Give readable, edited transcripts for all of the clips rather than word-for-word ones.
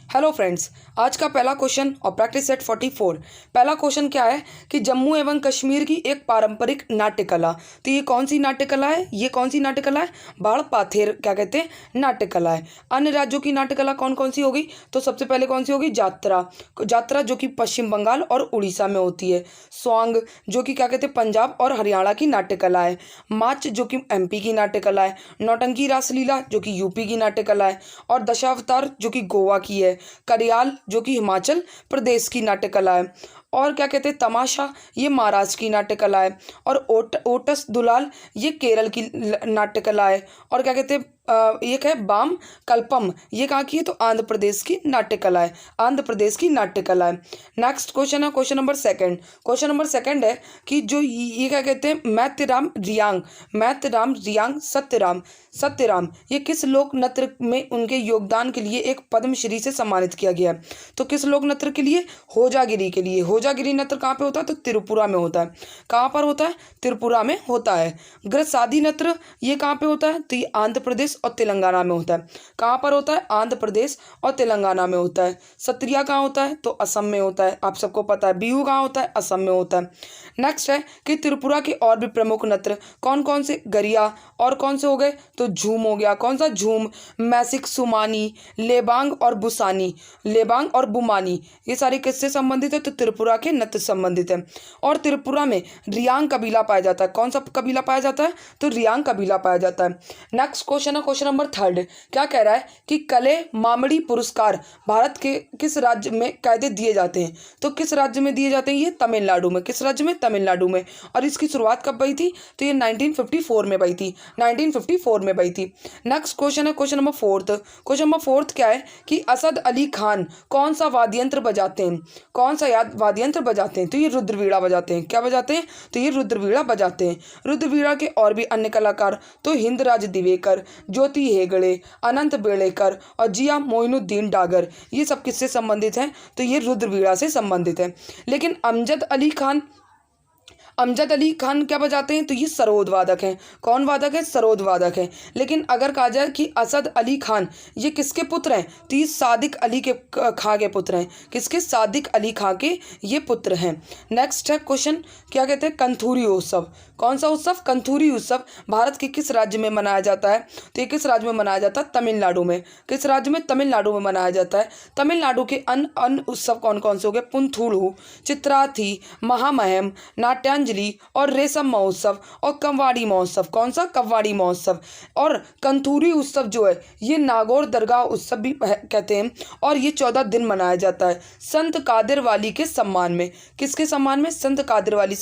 Hello friends, आज का पहला क्वेश्चन और प्रैक्टिस सेट 44। पहला क्वेश्चन क्या है कि जम्मू एवं कश्मीर की एक पारंपरिक नाट्य कला। तो ये कौन सी नाट्य कला है? ये कौन सी नाट्य कला है? बाढ़ पाथेर क्या कहते हैं? नाट्य कला है। अन्य राज्यों की नाट्य कला कौन कौन सी होगी? तो सबसे पहले कौन सी होगी? जात्रा। जात्रा जो कि पश्चिम बंगाल और उड़ीसा में होती है। स्वांग जो कि क्या कहते हैं? पंजाब और हरियाणा की नाट्य कला है। माच जो कि एमपी की नाट्य कला है। नौटंकी रासलीला जो कि यूपी की नाट्य कला है। और दशावतार जो कि गोवा की है। करियाल जो कि हिमाचल प्रदेश की नाट्य कला है। और क्या कहते हैं? तमाशा ये महाराष्ट्र की नाट्य कला है। और ओटस दुलाल ये केरल की नाट्य कला है। और क्या कहते हैं? एक है बाम कल्पम, ये कहाँ की है? तो आंध्र प्रदेश की नाट्य कला है। आंध्र प्रदेश की नाट्य कला है। नेक्स्ट क्वेश्चन है question number second. Question number second है कि जो ये क्या कहते हैं? मैत्रेराम रियांग सत्यराम ये किस लोक नृत्य में उनके योगदान के लिए एक पद्मश्री से सम्मानित किया गया है? तो किस लोक नृत्य के लिए? होजागिरी के लिए। होजागिरी नृत्य कहाँ पे होता है? तो त्रिपुरा में होता है। कहाँ पर होता है? त्रिपुरा में होता है। ग्रसादी नृत्य ये कहाँ पे होता है? तो ये आंध्र प्रदेश और तेलंगाना में होता है। कहाँ पर होता है? आंध्र प्रदेश और तेलंगाना में होता है। सत्रिया कहाँ होता है? तो असम में होता है। आप सबको पता है। बिहू कहाँ होता है? असम में होता है। नेक्स्ट है कि त्रिपुरा के और भी प्रमुख नृत्य कौन कौन से? गरिया और कौन से हो गए? तो झूम हो गया। कौन सा? झूम, मैसिक सुमानी, लेबांग और बुमानी ये सारे किससे संबंधित है? तो त्रिपुरा के नृत्य संबंधित है। और त्रिपुरा में रियांग कबीला पाया जाता है। कौन सा कबीला पाया जाता है? तो रियांग कबीला पाया जाता है। नेक्स्ट क्वेश्चन है क्वेश्चन नंबर थर्ड। क्या कह रहा है कि कले मामड़ी पुरस्कार भारत के किस राज्य में कायदे दिए जाते हैं? तो किस राज्य में दिए जाते हैं? ये तमिलनाडु में। किस राज्य में? तमिलनाडु में। और इसकी शुरुआत कब हुई थी? तो ये 1954 में हुई थी। 1954 में हुई थी। नेक्स्ट क्वेश्चन है question number fourth. Question number fourth क्या है कि असद अली खान कौन सा वाद्य यंत्र बजाते हैं? कौन सा वाद्य यंत्र बजाते हैं? तो ये रुद्रवीणा बजाते हैं। क्या बजाते हैं? तो ये रुद्रवीणा बजाते हैं। रुद्रवीणा के और भी अन्य कलाकार तो हिंदराज दिवेकर, ज्योति हेगड़े, अनंत बेड़ेकर और जिया मोइनुद्दीन डागर ये सब किससे संबंधित हैं? तो ये रुद्रवीणा से संबंधित है। लेकिन अमजद अली खान क्या बजाते हैं? तो ये सरोद वादक हैं। कौन वादक है? सरोद वादक है। लेकिन अगर कहा जाए कि असद अली खान ये किसके पुत्र हैं? तो ये सादिक अली के खां के पुत्र हैं। किसके? सादिक अली खां के ये पुत्र हैं। नेक्स्ट है क्वेश्चन, क्या कहते हैं? कंथूरी उत्सव। कौन सा उत्सव? कंथूरी उत्सव भारत के किस राज्य में मनाया जाता है? तो ये किस राज्य में मनाया जाता है? तमिलनाडु में। किस राज्य में? तमिलनाडु में मनाया जाता है। तमिलनाडु के अन्य उत्सव कौन कौन से हो गए? पुंथुड़ू, चित्राथी, महामहिम, नाट्यांजलि और रेशम महोत्सव और कव्वाड़ी महोत्सव। कौन सा? कव्वाड़ी महोत्सव। और कंथूरी उत्सव जो है ये नागौर दरगाह उत्सव भी कहते हैं। और ये 14 दिन मनाया जाता है संत कादिर वाली के सम्मान में। किसके सम्मान में? संत कादिर वाली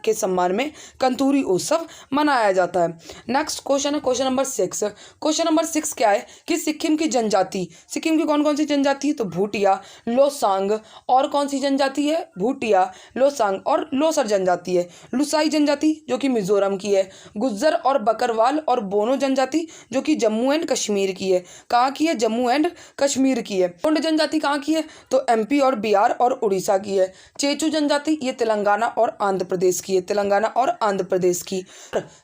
के सम्मान में कंथूरी उत्सव मनाया जाता है। नेक्स्ट क्वेश्चन है क्वेश्चन नंबर 6। क्वेश्चन नंबर 6 क्या है कि सिक्किम की जनजाति, सिक्किम की कौन कौन सी जनजाति है? तो भूटिया, लोसांग और कौन सी जनजाति है? भूटिया, लोसांग और लोसर जनजाति है। लुसाई जनजाति जो कि मिजोरम की है। गुज्जर और बकरवाल और बोनो जनजाति जो कि जम्मू एंड कश्मीर की है। कहाँ की है? जम्मू एंड कश्मीर की है। गोंड जनजाति कहाँ की है? तो एमपी और बिहार और उड़ीसा की है। चेचू जनजाति ये तेलंगाना और आंध्र प्रदेश की है। तेलंगाना और आंध्र प्रदेश की।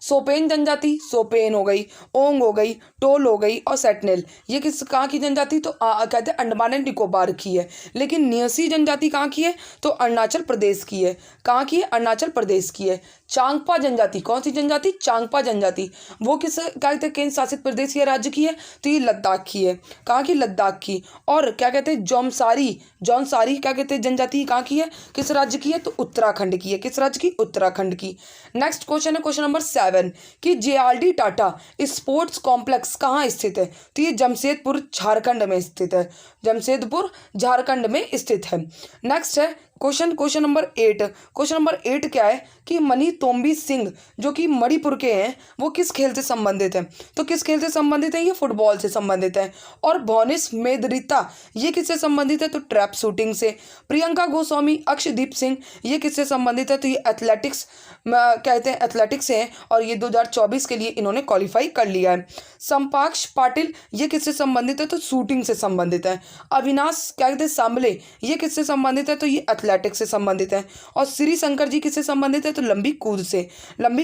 सोपेन जनजाति, सोपेन हो गई, ओंग हो गई, टोल हो गई और सेटनेल ये किस कहाँ की जनजाति? तो कहते हैं अंडमान एंड निकोबार की है। लेकिन नियसी जनजाति कहाँ की है? तो अरुणाचल प्रदेश की है। कहाँ की है? अरुणाचल प्रदेश की है। चांगपा जनजाति, कौन सी जनजाति? चांगपा जनजाति वो किस कहते हैं? केंद्र शासित प्रदेश या राज्य की है? तो ये लद्दाख की है। कहाँ की? लद्दाख की। और क्या कहते हैं? जौनसारी क्या कहते हैं? जनजाति कहाँ की है? किस राज्य की है? तो उत्तराखंड की है। किस राज्य की? उत्तराखंड की। नेक्स्ट क्वेश्चन है क्वेश्चन नंबर 7 कि जेआरडी टाटा स्पोर्ट्स कॉम्प्लेक्स कहाँ स्थित है? तो ये जमशेदपुर झारखंड में स्थित है। जमशेदपुर झारखंड में स्थित है। नेक्स्ट है क्वेश्चन नंबर 8। क्वेश्चन नंबर 8 क्या है कि मनी तोम्बी सिंह जो कि मणिपुर के हैं वो किस खेल से संबंधित है? तो किस खेल से संबंधित है? ये फुटबॉल से संबंधित है। और भोनिस मेदरिता ये किससे संबंधित है? तो ट्रैप शूटिंग से। प्रियंका गोस्वामी, अक्षदीप सिंह ये किससे संबंधित है? तो ये एथलेटिक्स कहते हैं, एथलेटिक्स है। और ये 2024 के लिए इन्होंने क्वालिफाई कर लिया है। संपाक्ष पाटिल ये किससे संबंधित है? तो शूटिंग से संबंधित है। अविनाश क्या कहते हैं? सांबले ये किससे संबंधित है? तो ये एथलेटिक्स से संबंधित है। और श्री शंकर जी किससे संबंधित है? तो लंबी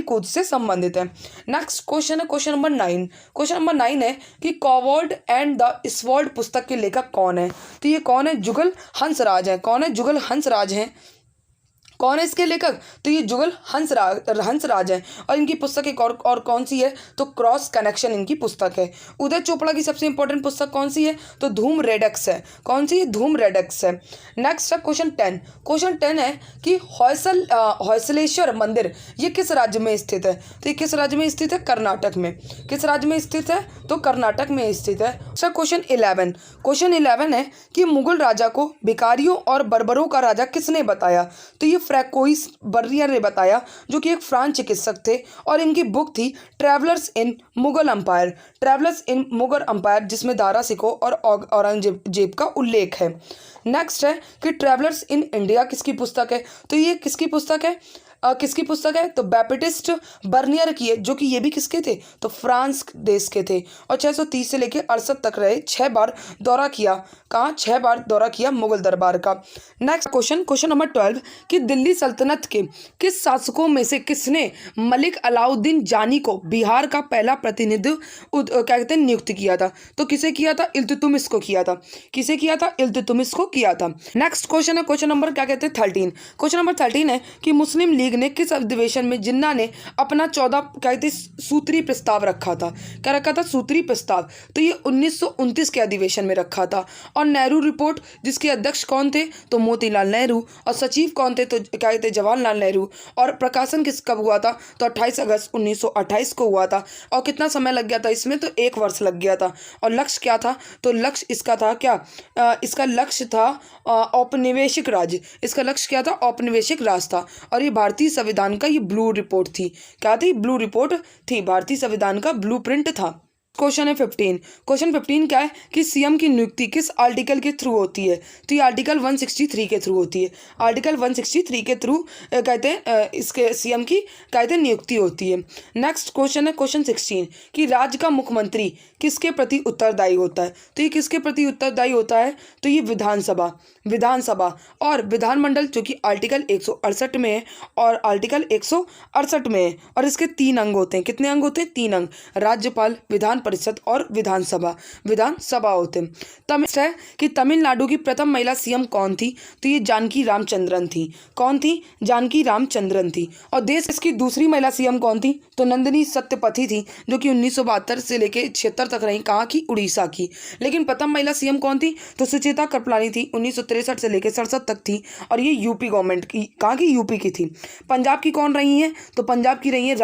कूद से संबंधित है। नेक्स्ट क्वेश्चन है क्वेश्चन नंबर 9। क्वेश्चन नंबर 9 है कि कॉवर्ड एंड द स्वर्ड पुस्तक के लेखक कौन है? तो ये कौन है? जुगल हंसराज है। कौन है? जुगल हंसराज हैं। कौन है इसके लेखक? तो ये जुगल हंसराज है। और इनकी पुस्तक एक और कौन सी है? तो क्रॉस कनेक्शन इनकी पुस्तक है। उदय चोपड़ा की सबसे इंपॉर्टेंट पुस्तक कौन सी है? तो धूम रेडक्स है। कौन सी? धूम रेडक्स है। नेक्स्ट है क्वेश्चन 10। क्वेश्चन 10 है कि होयसलेश्वर मंदिर ये किस राज्य में स्थित है? तो ये किस राज्य में स्थित है? कर्नाटक में। किस राज्य में स्थित है? तो कर्नाटक में स्थित है। क्वेश्चन 11। क्वेश्चन 11 है कि मुगल राजा को भिखारियों और बर्बरों का राजा किसने बताया? तो ये फ्रैंकोइस बर्रियर ने बताया, जो कि एक फ्रांस चिकित्सक थे, और इनकी बुक थी ट्रैवलर्स इन मुगल अंपायर, जिसमें दारा सिकोह और औरंगजेब का उल्लेख है। नेक्स्ट है कि ट्रैवलर्स इन इंडिया किसकी पुस्तक है? तो ये किसकी पुस्तक है? किसकी पुस्तक है? तो बैप्टिस्ट बर्नियर की है, जो कि ये भी किसके थे? तो फ्रांस देश के थे। और 630 से लेकर 68 तक रहे। 6 बार दौरा किया। कहाँ? 6 बार दौरा किया मुगल दरबार का। नेक्स्ट क्वेश्चन नंबर 12 कि दिल्ली सल्तनत के किस शासकों में से किसने मलिक अलाउद्दीन जानी को बिहार का पहला प्रतिनिधि क्या कहते हैं नियुक्त किया था? तो किसे किया था? इल्तुतमिश को किया था। किसे किया था? इल्तुतमिश को किया था। नेक्स्ट क्वेश्चन है क्वेश्चन नंबर क्या कहते हैं 13। क्वेश्चन नंबर 13 है कि मुस्लिम लीग ने किस अधिवेशन में जिन्ना ने अपना 14 कहते सूत्री प्रस्ताव रखा था? क्या रखा था? सूत्री प्रस्ताव। तो ये 1929 के अधिवेशन में रखा था। और नेहरू रिपोर्ट जिसके अध्यक्ष कौन थे? तो मोतीलाल नेहरू। और सचिव कौन थे? तो क्या कहते जवाहरलाल नेहरू। और प्रकाशन कब हुआ था? तो 28 अगस्त 1928 को हुआ था। और कितना समय लग गया था इसमें? तो 1 वर्ष लग गया था। और लक्ष्य क्या था? तो लक्ष्य इसका था क्या? इसका लक्ष्य था औपनिवेशिक राज्य। इसका लक्ष्य क्या था? औपनिवेशिक राज था। और ये भारतीय संविधान का ये ब्लू रिपोर्ट थी। क्या थी? ब्लू रिपोर्ट थी। भारतीय संविधान का ब्लू प्रिंट था। क्वेश्चन है 15। क्वेश्चन 15 क्या है कि सीएम की नियुक्ति किस आर्टिकल के थ्रू होती है? तो ये आर्टिकल 163 के थ्रू होती है। आर्टिकल 163 के थ्रू कहते हैं इसके सीएम की कहते हैं नियुक्ति होती है। नेक्स्ट क्वेश्चन है क्वेश्चन 16 कि राज्य का मुख्यमंत्री किसके प्रति उत्तरदायी होता है? तो ये किसके प्रति उत्तरदायी होता है? तो ये विधानसभा और विधानमंडल, जो कि आर्टिकल 168 में है और आर्टिकल 168 में है। और इसके 3 अंग होते हैं। कितने अंग होते हैं? 3 अंग। राज्यपाल, विधान परिषद और विधानसभा होते हैं। तब है कि तमिलनाडु की प्रथम महिला सीएम कौन थी? तो ये जानकी रामचंद्रन थी। कौन थी? जानकी रामचंद्रन थी। और देश की दूसरी महिला सीएम कौन थी? तो नंदिनी सत्यपथी थी, जो कि 1972 से लेकर 76 तक रही। कहाँ की? उड़ीसा की। लेकिन प्रथम महिला सीएम कौन थी? तो सुचेता कृपलानी थी। 1963 से लेकर 67 तक थी। और ये यूपी गवर्नमेंट की, कहाँ की? यूपी की थी। पंजाब की कौन रही है? तो पंजाब की रही है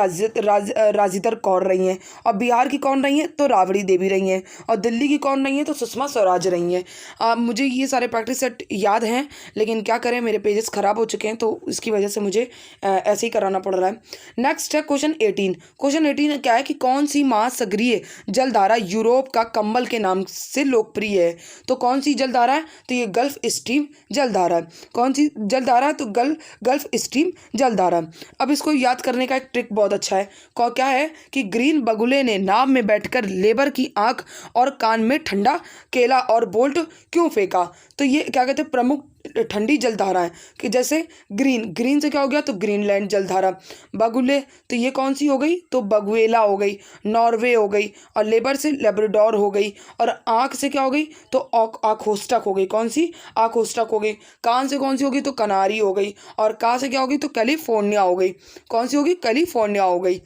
राजिदर कौर रही हैं। और बिहार की कौन रही है? तो राबड़ी देवी रही हैं। और दिल्ली की कौन रही है? तो सुषमा स्वराज रही हैं। मुझे ये सारे प्रैक्टिस सेट याद हैं, लेकिन क्या करें, मेरे पेजेस ख़राब हो चुके हैं, तो इसकी वजह से मुझे ऐसे ही कराना पड़ रहा है। नेक्स्ट है क्वेश्चन 18। क्वेश्चन 18 क्या है कि कौन सी महासागरीय जलधारा यूरोप का कंबल के नाम से लोकप्रिय है? तो कौन सी जलधारा है? तो ये गल्फ स्ट्रीम जलधारा। कौन सी जलधारा है? तो गल्फ स्ट्रीम जलधारा। अब इसको याद करने का एक ट्रिक बहुत अच्छा है। क्या है कि ग्रीन बगुले ने नाव में बैठकर लेबर की आंख और कान में ठंडा केला और बोल्ट क्यों फेंका? तो ये क्या कहते हैं प्रमुख ठंडी जलधारा है। कि जैसे ग्रीन से क्या हो गया? तो ग्रीनलैंड जलधारा। बगुले, तो ये कौन सी हो गई? तो बगुएला हो गई, नॉर्वे हो गई। और लेबर से लेब्राडोर हो गई। और आँख से क्या हो गई? तो आखोस्टक हो गई। कौन सी? आखोस्टक हो गई। कान से कौन सी होगी? तो कनारी हो गई। और का से क्या होगी? तो कैलिफोर्निया हो गई। कौन सी होगी? कैलिफोर्निया हो गई।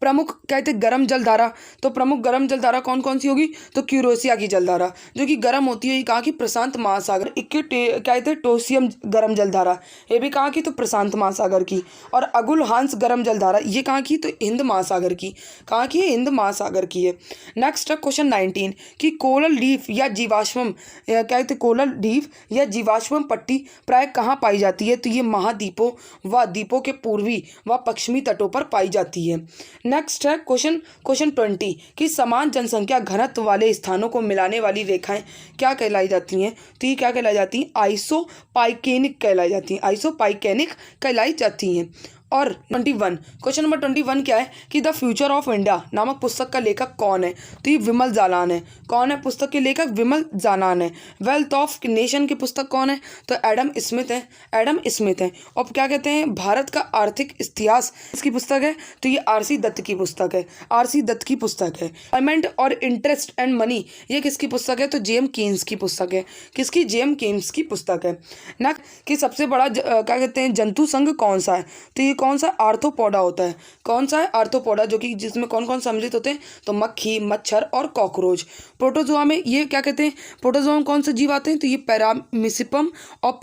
प्रमुख कहते गर्म जलधारा, तो प्रमुख गर्म जलधारा कौन कौन सी होगी? तो क्यूरोसिया की जलधारा, जो कि गर्म होती है। ये कहाँ की? प्रशांत महासागर। कहते टोसियम गर्म जलधारा, ये भी कहाँ की? तो प्रशांत महासागर की। और अगुल हांस गर्म जलधारा, ये कहाँ की? तो हिंद महासागर की। कहाँ की है? हिंद महासागर की है। नेक्स्ट है क्वेश्चन 19 कि कोरल रीफ या जीवाश्म कहते कोरल रीफ या जीवाश्म पट्टी प्राय कहाँ पाई जाती है? तो ये महाद्वीपों व द्वीपों के पूर्वी व पश्चिमी तटों पर पाई जाती है। नेक्स्ट है क्वेश्चन 20 कि समान जनसंख्या घनत्व वाले स्थानों को मिलाने वाली रेखाएं क्या कहलाई जाती हैं? तो ये क्या कहलाई जाती हैं? आइसोपाइकेनिक कहलाई जाती हैं। आइसोपाइकेनिक कहलाई जाती हैं। और 21, क्वेश्चन नंबर 21 क्या है कि द फ्यूचर ऑफ इंडिया नामक पुस्तक का लेखक कौन है? तो ये विमल जालान है। कौन है पुस्तक के लेखक? विमल जालान है। वेल्थ ऑफ नेशन की पुस्तक कौन है? तो एडम स्मिथ है। एडम स्मिथ है। और क्या कहते हैं, भारत का आर्थिक इतिहास इसकी पुस्तक है, तो ये आरसी दत्त की पुस्तक है। आरसी दत्त की पुस्तक है। पेमेंट और इंटरेस्ट एंड मनी ये किसकी पुस्तक है? तो जेम केन्स की पुस्तक है। किसकी? जेम केन्स की पुस्तक है ना। कि सबसे बड़ा क्या कहते हैं जंतु संघ कौन सा है? तो ये कौन सा? आर्थ्रोपोडा होता है। कौन सा है? आर्थ्रोपोडा, जो कि जिसमें कौन कौन सम्मिलित होते हैं? तो मक्खी, मच्छर और कॉकरोच। प्रोटोजोआ में ये क्या कहते हैं, प्रोटोजोआ में कौन से जीव आते हैं? तो ये पैरामीसिपम और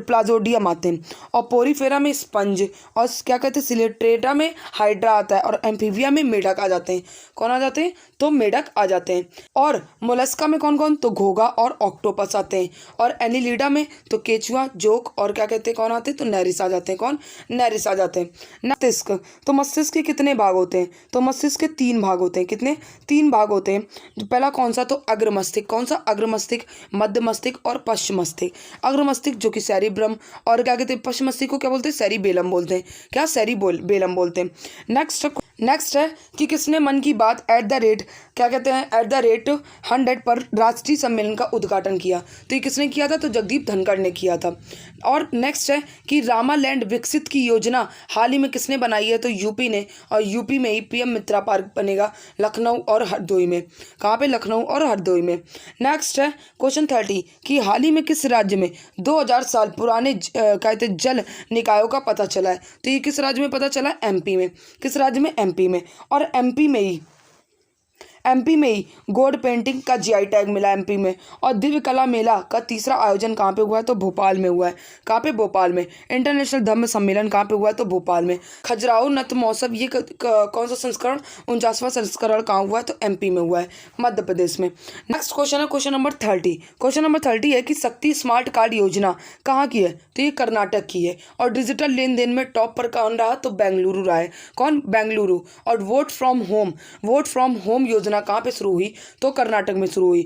प्लाजोडियम आते हैं। और पोरीफेरा में स्पंज, और क्या कहते हैं सिलेट्रेटा में हाइड्रा आता है, और एम्फीबिया में मेढक आ जाते हैं। कौन आ जाते हैं? तो मेढक आ जाते हैं। और मोलस्का में कौन कौन? तो घोघा और ऑक्टोपस आते हैं। और एनिलिडा में तो केचुआ, जोक और क्या कहते हैं कौन आते हैं? तो नेरिस आ जाते हैं। कौन? नेरिस आ जाते हैं। मस्तिष्क, तो मस्तिष्क के कितने भाग होते हैं? तो मस्तिष्क के 3 भाग होते हैं। कितने? 3 भाग होते हैं। तो पहला कौन सा? तो अग्र मस्तिष्क। कौन सा? अग्र मस्तिष्क, मध्य मस्तिष्क और पश्चिम मस्तिष्क। अग्र मस्तिष्क जो कि सेरिब्रम, और क्या कहते हैं पश्चिम मस्तिष्क को क्या बोलते हैं? सेरिबेलम बोलते हैं। क्या? सेरिबेलम बोलते हैं। नेक्स्ट है कि किसने मन की बात @ क्या कहते हैं @100 पर राष्ट्रीय सम्मेलन का उद्घाटन किया? तो ये किसने किया था? तो जगदीप धनखड़ ने किया था। और नेक्स्ट है कि रामालैंड विकसित की योजना हाल ही में किसने बनाई है? तो यूपी ने। और यूपी में ही पीएम मित्रा पार्क बनेगा, लखनऊ और हरदोई में। कहाँ पे? लखनऊ और हरदोई में। नेक्स्ट है क्वेश्चन 30 कि हाल ही में किस राज्य में 2000 साल पुराने कहते जल निकायों का पता चला है? तो ये किस राज्य में पता चला? एमपी में। किस राज्य में? एमपी में। और एमपी में ही गोल्ड पेंटिंग का जीआई टैग मिला एमपी में। और दिव्य कला मेला का तीसरा आयोजन कहाँ पे हुआ है? तो भोपाल में हुआ है। कहाँ पे? भोपाल में। इंटरनेशनल धम्म सम्मेलन कहाँ पे हुआ है? तो भोपाल में। खजुराहो नृत्य महोत्सव ये कौन सा संस्करण? 49वां संस्करण कहाँ हुआ है? तो एमपी में हुआ है, मध्य प्रदेश में। नेक्स्ट क्वेश्चन है क्वेश्चन नंबर 30। क्वेश्चन नंबर 30 है कि शक्ति स्मार्ट कार्ड योजना कहाँ की है? तो ये कर्नाटक की है। और डिजिटल लेन देन में टॉप पर कौन रहा? तो बेंगलुरु रहा है। कौन? बेंगलुरु। और वोट फ्रॉम होम योजना कहाँ पे शुरू हुई? तो कर्नाटक में शुरू हुई।